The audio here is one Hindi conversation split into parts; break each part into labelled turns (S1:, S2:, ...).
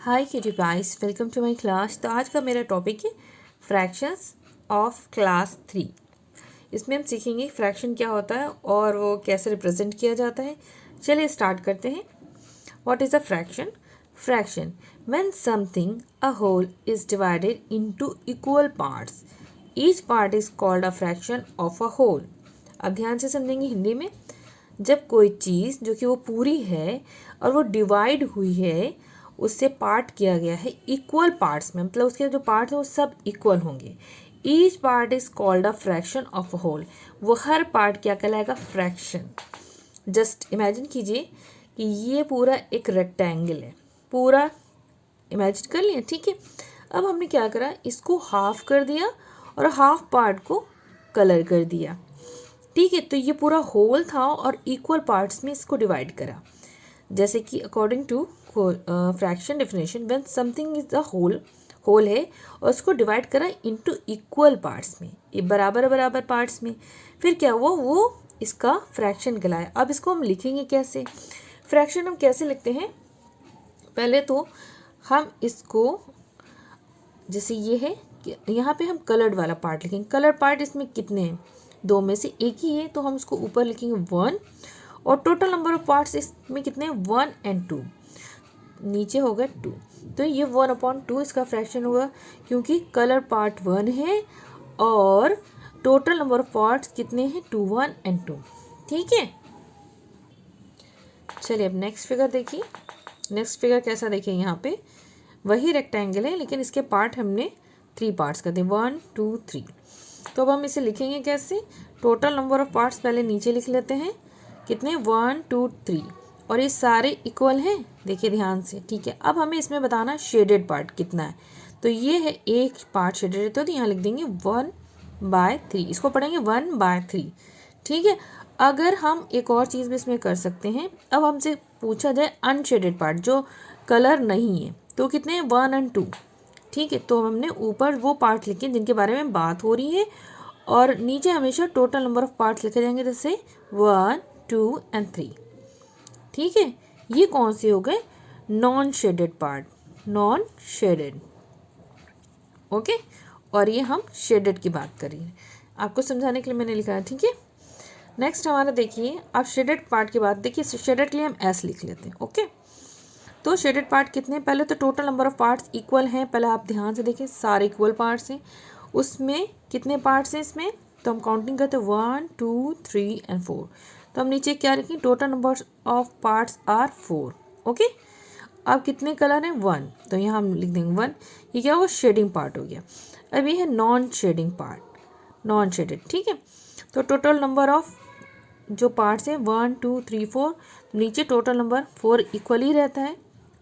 S1: Hi kiddy guys, welcome to my class. तो आज का मेरा टॉपिक है फ्रैक्शंस ऑफ क्लास 3। इसमें हम सीखेंगे फ्रैक्शन क्या होता है और वो कैसे रिप्रेजेंट किया जाता है। चलिए स्टार्ट करते हैं। What is a fraction? Fraction when something a whole is divided into equal parts, each part is called a fraction of a whole. अब ध्यान से समझेंगे हिंदी में। जब कोई चीज़ जो कि वो पूरी है और वो डिवाइड हुई है, उससे पार्ट किया गया है इक्वल पार्ट्स में, मतलब उसके जो पार्ट्स हैं वो सब इक्वल होंगे। Each part is called a fraction of a whole. वो हर पार्ट क्या कहलाएगा? फ्रैक्शन। जस्ट इमेजिन कीजिए कि ये पूरा एक रेक्टेंगल है, पूरा इमेजिन कर लिया, ठीक है। अब हमने क्या करा, इसको हाफ कर दिया और हाफ पार्ट को कलर कर दिया, ठीक है। तो ये पूरा होल था और इक्वल पार्ट्स में इसको डिवाइड करा। जैसे कि according to fraction definition, when something is a whole है और उसको डिवाइड करा इनटू इक्वल पार्ट्स में, ये बराबर बराबर पार्ट्स में, फिर क्या हुआ, वो इसका फ्रैक्शन कहलाया। अब इसको हम लिखेंगे कैसे? फ्रैक्शन हम कैसे लिखते हैं? पहले तो हम इसको, जैसे ये है कि यहाँ पे हम कलर्ड वाला पार्ट लिखेंगे। कलर पार्ट इसमें कितने हैं? दो में से एक ही है, तो हम उसको ऊपर लिखेंगे 1। और टोटल नंबर ऑफ पार्ट्स इसमें कितने हैं? 1 और 2। नीचे हो गया 2, तो ये 1/2 इसका फ्रैक्शन होगा, क्योंकि कलर पार्ट 1 है और टोटल नंबर ऑफ पार्ट्स कितने हैं? 2, 1 और 2, ठीक है। चलिए अब नेक्स्ट फिगर देखिए। नेक्स्ट फिगर कैसा देखिए, यहाँ पे वही रेक्टेंगल है लेकिन इसके पार्ट हमने 3 पार्ट्स कर दिए, 1, 2, 3। तो अब हम इसे लिखेंगे कैसे? टोटल नंबर ऑफ पार्ट्स पहले नीचे लिख लेते हैं, कितने? 1, 2, 3, और ये सारे इक्वल हैं, देखिए ध्यान से, ठीक है। अब हमें इसमें बताना शेडेड पार्ट कितना है। तो ये है एक पार्ट शेडेड है, तो यहाँ लिख देंगे 1/3, इसको पढ़ेंगे 1/3, ठीक है। अगर हम एक और चीज़ भी इसमें कर सकते हैं, अब हमसे पूछा जाए अनशेडेड पार्ट जो कलर नहीं है, तो कितने हैं? 1 और 2, ठीक है। तो हमने ऊपर वो पार्ट लिखे जिनके बारे में बात हो रही है और नीचे हमेशा टोटल नंबर ऑफ पार्ट्स लिखे जाएंगे, जैसे 1, 2 और 3, ठीक है। ये कौन से हो गए? Non shaded part, non shaded, okay. और ये हम शेडेड की बात कर रही हैं, आपको समझाने के लिए मैंने लिखा है, ठीक है। नेक्स्ट हमारा देखिए, अब शेडेड पार्ट की बात देखिए। शेडेड के लिए हम एस लिख लेते हैं, ओके। तो शेडेड पार्ट कितने? पहले तो total number of parts equal हैं, पहले आप ध्यान से देखिए, सारे इक्वल पार्ट्स हैं। उसमें कितने पार्ट्स हैं इसमें? तो हम काउंटिंग करते हैं 1, 2, 3 और 4। तो हम नीचे क्या लिखें? Total number of parts are 4, okay. अब कितने कलर हैं? 1, तो यहाँ हम लिख देंगे 1। ये क्या हुआ? शेडिंग पार्ट हो गया। अब ये है non shading part, non shaded, ठीक है। तो टोटल नंबर ऑफ जो पार्ट्स हैं 1, 2, 3, 4, नीचे टोटल नंबर 4 इक्वल ही रहता है,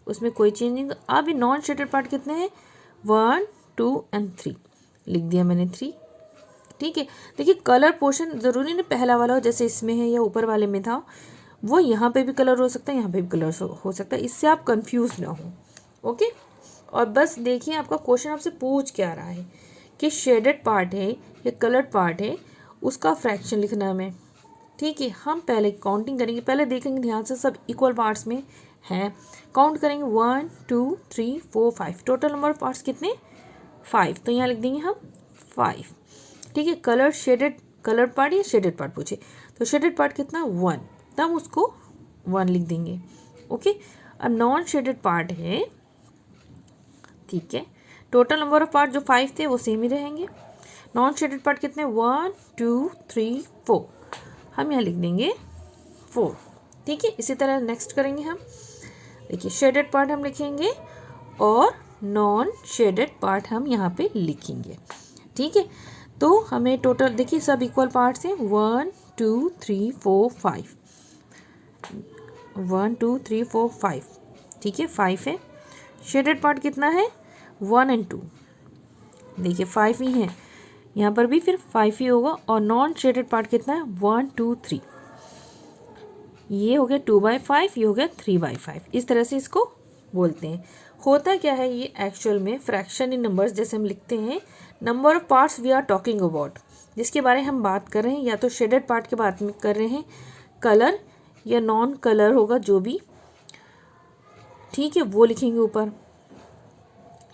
S1: उसमें कोई चेंज नहीं। अब ये नॉन शेडेड पार्ट कितने हैं? 1, 2 और 3, लिख दिया मैंने 3, ठीक है। देखिए कलर पोर्शन ज़रूरी नहीं पहला वाला हो, जैसे इसमें है या ऊपर वाले में था, वो यहाँ पे भी कलर हो सकता है, यहाँ पे भी कलर हो सकता है, इससे आप कंफ्यूज ना हो, ओके। और बस देखिए आपका क्वेश्चन आपसे पूछ क्या रहा है कि शेडेड पार्ट है या कलर्ड पार्ट है, उसका फ्रैक्शन लिखना हमें, ठीक है। हम पहले काउंटिंग करेंगे, पहले देखेंगे ध्यान से सब इक्वल पार्ट्स में हैं, काउंट करेंगे 1, 2, 3, 4, 5, टोटल नंबर ऑफ पार्ट्स कितने? 5, तो यहाँ लिख देंगे हम 5, ठीक है। कलर शेडेड, कलर पार्ट या शेडेड पार्ट पूछे, तो शेडेड पार्ट कितना? 1, तो हम उसको 1 लिख देंगे, ओके। अब नॉन शेडेड पार्ट है, ठीक है। टोटल नंबर ऑफ पार्ट जो 5 थे वो सेम ही रहेंगे। नॉन शेडेड पार्ट कितने? 1, 2, 3, 4, हम यहाँ लिख देंगे 4, ठीक है। इसी तरह नेक्स्ट करेंगे हम, देखिए शेडेड पार्ट हम लिखेंगे और नॉन शेडेड पार्ट हम यहाँ पे लिखेंगे, ठीक है। तो हमें टोटल देखिए सब इक्वल पार्ट्स हैं, 1, 2, 3, 4, 5, 1, 2, 3, 4, 5, ठीक है, 5 है। शेडेड पार्ट कितना है? 1 और 2, देखिए 5 ही है, यहाँ पर भी फिर 5 ही होगा। और नॉन शेडेड पार्ट कितना है? 1, 2, 3, ये हो गया 2/5, ये हो गया 3/5, इस तरह से इसको बोलते हैं। होता क्या है ये एक्चुअल में? फ्रैक्शन इन नंबर्स जैसे हम लिखते हैं, number of parts we are talking about, जिसके बारे में हम बात कर रहे हैं, या तो शेडेड पार्ट की बात में कर रहे हैं, कलर या नॉन कलर होगा जो भी, ठीक है, वो लिखेंगे ऊपर।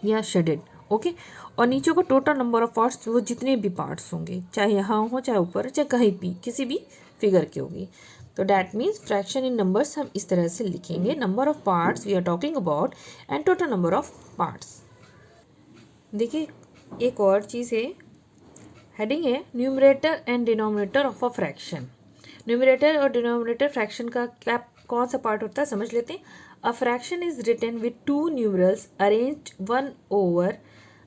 S1: या शेडेड, ओके। और नीचे को टोटल नंबर ऑफ पार्ट्स, वो जितने भी पार्ट्स होंगे, चाहे यहाँ हो चाहे ऊपर चाहे कहीं भी किसी भी फिगर के होगी। तो that means fraction in numbers हम इस तरह से लिखेंगे, number of parts we are talking about and total number of parts. देखिए एक और चीज़ है, हेडिंग है numerator and denominator of a fraction. Numerator और डिनोमिनेटर फ्रैक्शन का क्या कौन सा पार्ट होता है समझ लेते हैं। A fraction is written with two numerals arranged one over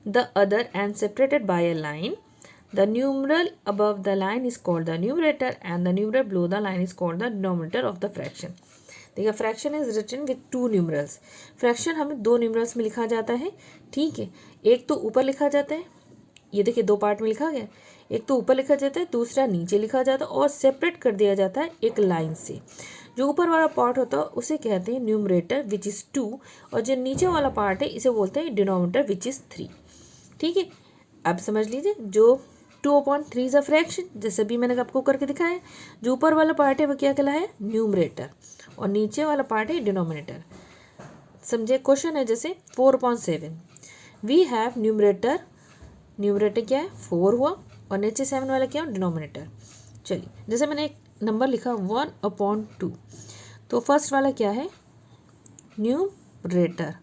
S1: the other and separated by a line. The numeral above the line is called the numerator and the numeral below the line is called the denominator of the fraction. देखिए fraction is written with two numerals. Fraction हमें दो न्यूमरल्स में लिखा जाता है, ठीक है। एक तो ऊपर लिखा जाता है, ये देखिए दो पार्ट में लिखा गया, एक तो ऊपर लिखा जाता है, दूसरा नीचे लिखा जाता है और सेपरेट कर दिया जाता है एक लाइन से। जो ऊपर वाला पार्ट होता है उसे कहते हैं न्यूमरेटर विच इज़ 2 और जो नीचे वाला पार्ट है इसे बोलते हैं डिनोमिनेटर विच इज़ 3, ठीक है। अब समझ लीजिए जो 2/3 इज अ फ्रैक्शन, जैसे भी मैंने आपको करके दिखाया। जो ऊपर वाला पार्ट है वो क्या कहला है, न्यूमरेटर, और नीचे वाला पार्ट है डिनोमिनेटर। समझे, क्वेश्चन है जैसे 4/7 वी हैव न्यूमरेटर, न्यूमरेटर क्या है 4 हुआ और नीचे 7 वाला क्या है डिनोमिनेटर। चलिए जैसे मैंने एक नंबर लिखा 1/2, तो फर्स्ट वाला क्या है न्यूमरेटर,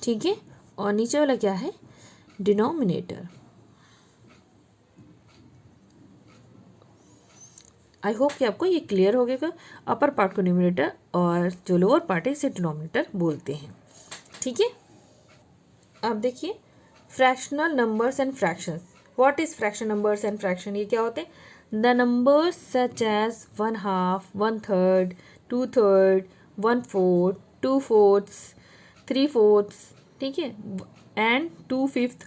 S1: ठीक है, और नीचे वाला क्या है डिनोमिनेटर। आई होप कि आपको ये क्लियर हो गया। अपर पार्ट को न्यूमरेटर और जो लोअर पार्ट है इसे डिनोमिनेटर बोलते हैं, ठीक है। अब देखिए fractional numbers and fractions. What is fraction numbers and fraction, ये क्या होते हैं। द नंबर्स सच एज 1/2, 1/3, 2/3, 1/4, 2/4, 3/4, ठीक है, and 2/5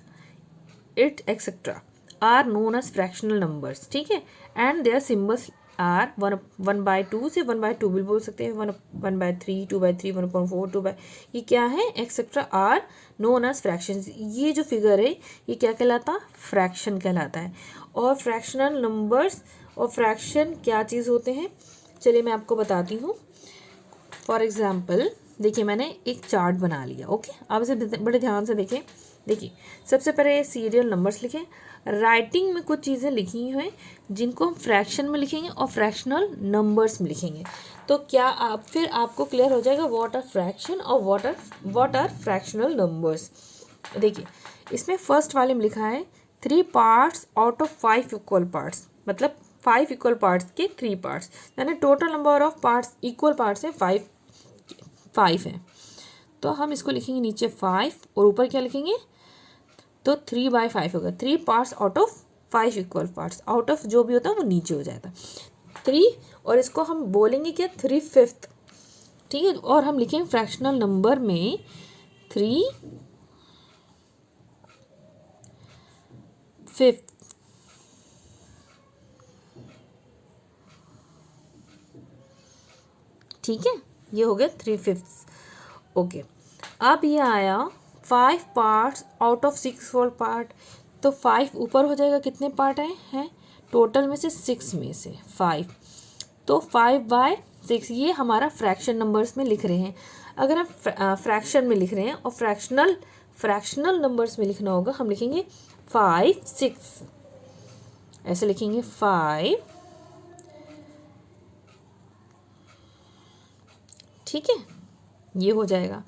S1: et cetera are known as fractional numbers, ठीक है। एंड देयर सिम्बल्स आर 1/2 से 1/2 भी बोल सकते हैं, 1/3, 2/3, 1/4, 2/, ये क्या है et cetera are known as fraction. ये जो फिगर है ये क्या कहलाता, फ्रैक्शन कहलाता है। और फ्रैक्शनल नंबर्स और फ्रैक्शन क्या चीज़ होते हैं, चलिए मैं आपको बताती हूँ। फॉर एग्जाम्पल देखिए मैंने एक चार्ट बना लिया, ओके। आप इसे बड़े ध्यान से देखें। देखिए सबसे पहले सीरियल नंबर्स लिखें। राइटिंग में कुछ चीज़ें लिखी हुई हैं जिनको हम फ्रैक्शन में लिखेंगे और फ्रैक्शनल नंबर्स में लिखेंगे। तो क्या आप फिर आपको क्लियर हो जाएगा व्हाट आर फ्रैक्शन और व्हाट आर फ्रैक्शनल नंबर्स। देखिए इसमें फर्स्ट वाले में लिखा है 3 parts out of 5 equal parts, मतलब 5 इक्वल पार्ट्स के 3 पार्ट्स, यानी total number of parts equal parts है 5 है। तो हम इसको लिखेंगे नीचे 5 और ऊपर क्या लिखेंगे, तो 3/5 होगा। 3 parts out of 5 equal parts, out of जो भी होता है वो नीचे हो जाता 3, और इसको हम बोलेंगे क्या 3/5, ठीक है। और हम लिखेंगे फ्रैक्शनल नंबर में 3/5, ठीक है, ये हो गया 3/5, ओके। अब ये आया 5 parts out of 6 whole part, तो 5 ऊपर हो जाएगा, कितने पार्ट हैं टोटल में से 6 में से 5, तो 5/6 ये हमारा फ्रैक्शन नंबर्स में लिख रहे हैं। अगर हम फ्रैक्शन में लिख रहे हैं और फ्रैक्शनल नंबर्स में लिखना होगा, हम लिखेंगे 5/6, ऐसे लिखेंगे 5, ठीक है, ये हो जाएगा।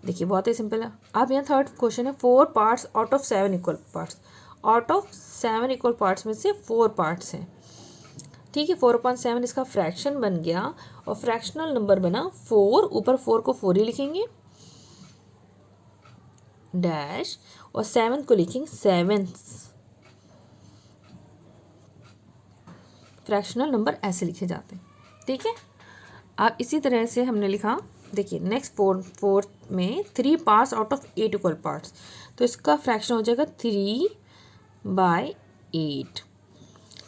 S1: देखिए बहुत ही सिंपल है। अब यहाँ थर्ड क्वेश्चन है 4 parts out of 7 equal parts, out of 7 equal parts में से 4 पार्ट्स हैं, ठीक है। 4/7 इसका फ्रैक्शन बन गया और फ्रैक्शनल नंबर बना 4, ऊपर 4 को 4 ही लिखेंगे डैश, और 7 को लिखेंगे 7। फ्रैक्शनल नंबर ऐसे लिखे जाते हैं, ठीक है। अब इसी तरह से हमने लिखा, देखिए नेक्स्ट 4 में 3 parts out of 8 equal parts, तो इसका फ्रैक्शन हो जाएगा 3/8,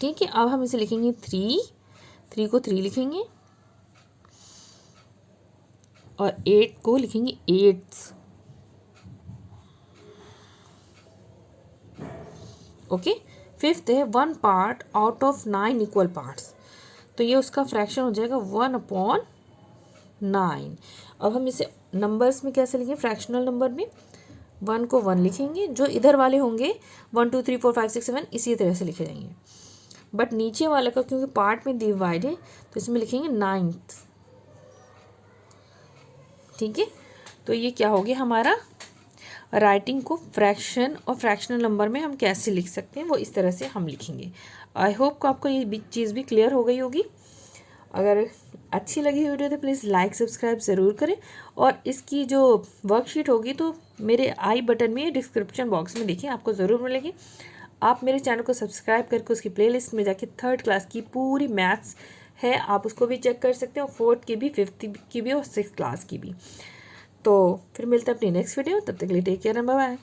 S1: ठीक है। अब हम इसे लिखेंगे 3 को 3 लिखेंगे और 8 को लिखेंगे 8, ओके। फिफ्थ है 1 part out of 9 equal parts, तो ये उसका फ्रैक्शन हो जाएगा 1/9। अब हम इसे नंबर्स में कैसे लिखें, फ्रैक्शनल नंबर में 1 को 1 लिखेंगे, जो इधर वाले होंगे 1 2 3 4 5 6 7 इसी तरह से लिखे जाएंगे, बट नीचे वाले का क्योंकि पार्ट में डिवाइड है तो इसमें लिखेंगे 9th। ठीक है, तो ये क्या हो गया हमारा राइटिंग को फ्रैक्शन और फ्रैक्शनल नंबर में हम कैसे लिख सकते हैं वो इस तरह से हम लिखेंगे। आई होप को आपको ये चीज़ भी क्लियर हो गई होगी। अगर अच्छी लगी वीडियो तो प्लीज़ लाइक सब्सक्राइब ज़रूर करें, और इसकी जो वर्कशीट होगी तो मेरे आई बटन में डिस्क्रिप्शन बॉक्स में देखिए आपको ज़रूर मिलेगी। आप मेरे चैनल को सब्सक्राइब करके उसकी प्लेलिस्ट में जाके 3rd क्लास की पूरी मैथ्स है, आप उसको भी चेक कर सकते हैं, और 4th की भी, 5th की भी और 6th क्लास की भी। तो फिर मिलते हैं अपनी नेक्स्ट वीडियो, तब तक के लिए take care and bye bye.